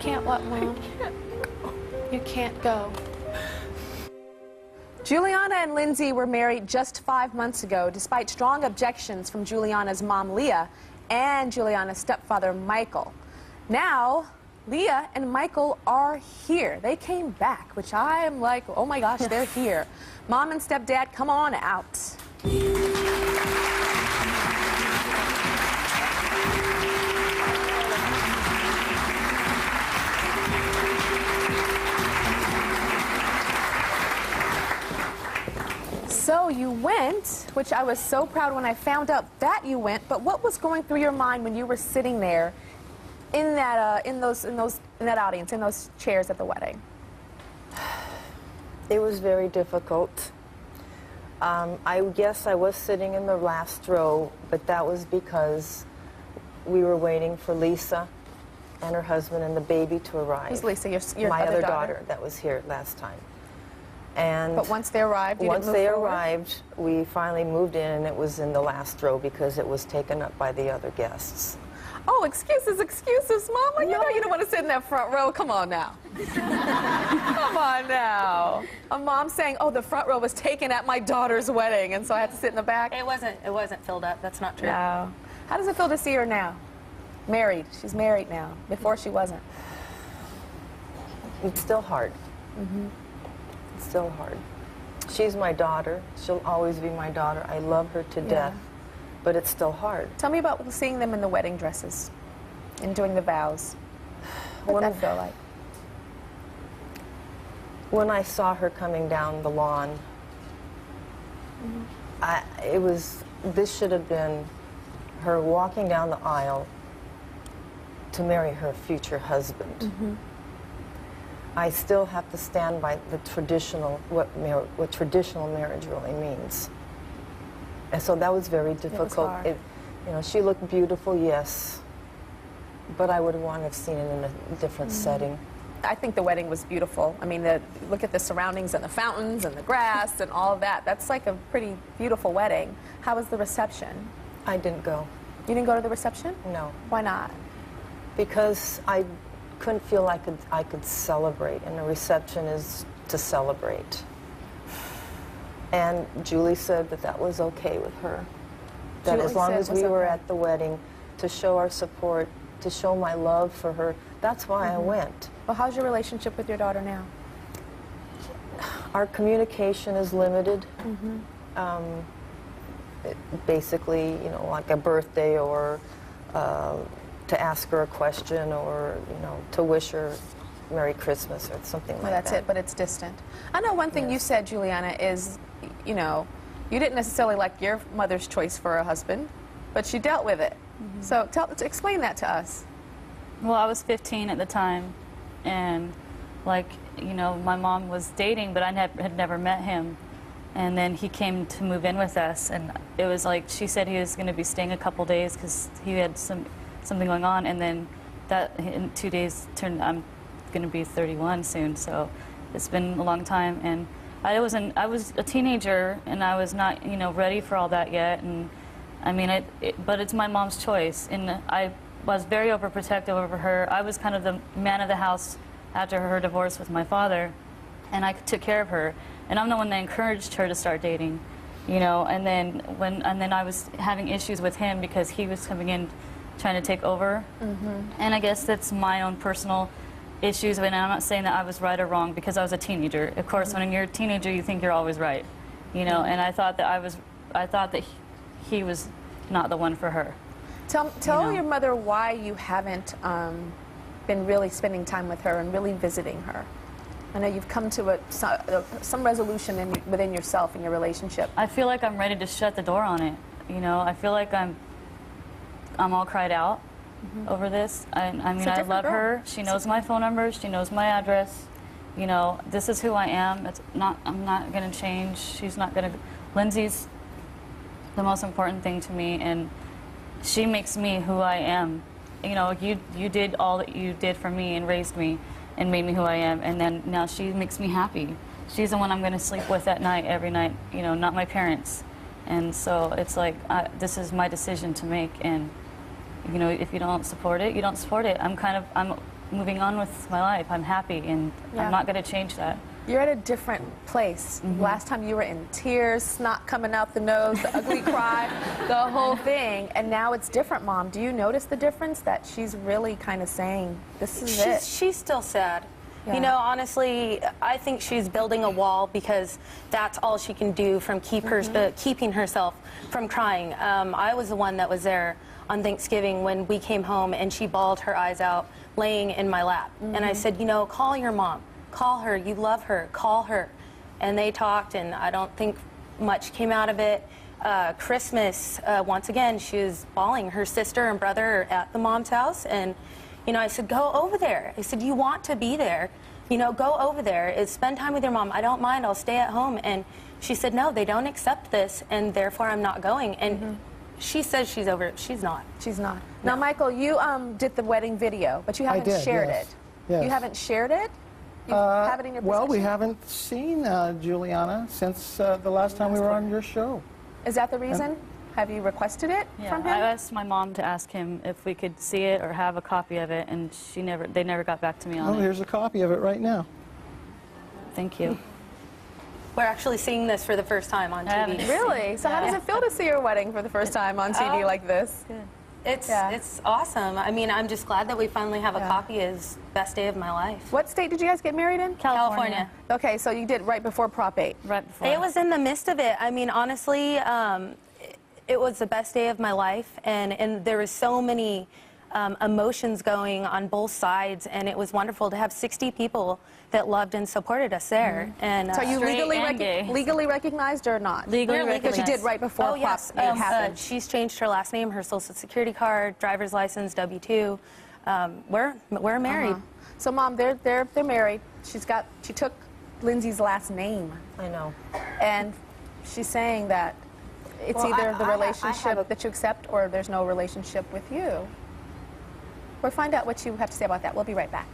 can't what, Mom? You can't go. Juliana and Lindsay were married just 5 months ago, despite strong objections from Juliana's mom, Leah, and Juliana's stepfather, Michael. Now, Leah and Michael are here. They came back, which I am like, oh my gosh, they're here. Mom and stepdad, come on out. So you went, which I was so proud when I found out that you went, but what was going through your mind when you were sitting there in that audience, in those chairs at the wedding? It was very difficult. I guess I was sitting in the last row, but that was because we were waiting for Lisa and her husband and the baby to arrive. Who's Lisa, your my other other daughter that was here last time. And but once they arrived, you didn't move forward? arrived, we finally moved in, and it was in the last row because it was taken up by the other guests. Oh, excuses, excuses, Mama. You know you don't want to sit in that front row. Come on now. Come on now. A mom saying, oh, the front row was taken at my daughter's wedding, and so I had to sit in the back. It wasn't filled up. That's not true. No. How does it feel to see her now? Married. She's married now. Before she wasn't. It's still hard. Mm-hmm. It's still hard. She's my daughter. She'll always be my daughter. I love her to death. But it's still hard. Tell me about seeing them in the wedding dresses and doing the vows. What did that feel like? When I saw her coming down the lawn, this should have been her walking down the aisle to marry her future husband. Mm-hmm. I still have to stand by the traditional, what traditional marriage really means. And so that was very difficult. It was hard. You know, she looked beautiful, yes, but I would want to have seen it in a different setting. I think the wedding was beautiful. I mean, look at the surroundings and the fountains and the grass and all of that. That's like a pretty beautiful wedding. How was the reception? I didn't go. You didn't go to the reception? No. Why not? Because I couldn't feel I could celebrate, and the reception is to celebrate. And Julie said that that was okay with her. That Julie as long as we were okay. at the wedding, to show our support, to show my love for her, that's why I went. Well, how's your relationship with your daughter now? Our communication is limited. Basically, you know, like a birthday or to ask her a question or, you know, to wish her Merry Christmas or something like that. Well, that's it, but it's distant. I know one thing you said, Juliana, is, you know, you didn't necessarily like your mother's choice for a husband, but she dealt with it. So explain that to us. Well, I was 15 at the time, and, like, you know, my mom was dating, but I had never met him. And then he came to move in with us, and it was like, she said he was going to be staying a couple days because he had something going on, and then that in 2 days I'm going to be 31 soon, so it's been a long time. And I was a teenager, and I was not, you know, ready for all that yet. And I mean, but it's my mom's choice, and I was very overprotective over her. I was kind of the man of the house after her divorce with my father, and I took care of her. And I'm the one that encouraged her to start dating, you know. And then I was having issues with him because he was coming in, trying to take over. And I guess that's my own personal issues. And I'm not saying that I was right or wrong because I was a teenager. Of course, when you're a teenager, you think you're always right, you know. And I thought that he was not the one for her. Tell your mother why you haven't been really spending time with her and really visiting her. I know you've come to some resolution within yourself and your relationship. I feel like I'm ready to shut the door on it. You know, I feel like I'm all cried out over this. I mean, I love her. She knows my phone number. She knows my address. You know, this is who I am. I'm not going to change. She's not going to. Lindsay's the most important thing to me, and she makes me who I am. You know, you did all that you did for me and raised me and made me who I am, and then now she makes me happy. She's the one I'm going to sleep with at night, every night, you know, not my parents. And so it's like, this is my decision to make, and, you know, if you don't support it, you don't support it. I'm moving on with my life. I'm happy, and Yeah. I'm not going to change that. You're at a different place. Last time you were in tears, snot coming out the nose, the ugly cry, the whole thing. And now it's different, Mom. Do you notice the difference that she's really kind of saying, this is it? She's still sad. Yeah. You know, honestly, I think she's building a wall because that's all she can do from keeping herself from crying. I was the one that was there on Thanksgiving when we came home, and she bawled her eyes out laying in my lap. And I said, you know, call your mom. Call her. You love her. Call her. And they talked, and I don't think much came out of it. Christmas, once again, she was bawling. Her sister and brother are at the mom's house, and you know, I said, go over there. I said, you want to be there. You know, go over there. Spend time with your mom. I don't mind. I'll stay at home. And she said, no, they don't accept this, and therefore I'm not going. And she says she's over it. She's not. She's not. Now, Michael, you did the wedding video, but you haven't shared yes. it. Yes. You haven't shared it? You have it in your possession? Well, we haven't seen Juliana since the last time we were on your show. Is that the reason? Have you requested it from him? I asked my mom to ask him if we could see it or have a copy of it, and they never got back to me on Oh, it. here's a copy of it right now. Thank you. We're actually seeing this for the first time on haven't TV. seen Really? So how does it feel to see your wedding for the first time on TV like this? Good. It's awesome. I mean, I'm just glad that we finally have a copy. It's best day of my life. What state did you guys get married in? California. Okay, so you did right before Prop 8. Right before. It was in the midst of it. I mean, honestly, it was the best day of my life, and there was so many emotions going on both sides, and it was wonderful to have 60 people that loved and supported us there. And So are you Straight legally, and gay. legally recognized or not? Legally Because you did recognized. right before Oh yes, Prop 8 happened. she's changed her last name, her social security card, driver's license, W-2. We're married. So Mom, they're married. She took Lindsay's last name, I know. and she's saying that it's Well, either I the have relationship a- that you accept or there's no relationship with you. We'll find out what you have to say about that. We'll be right back.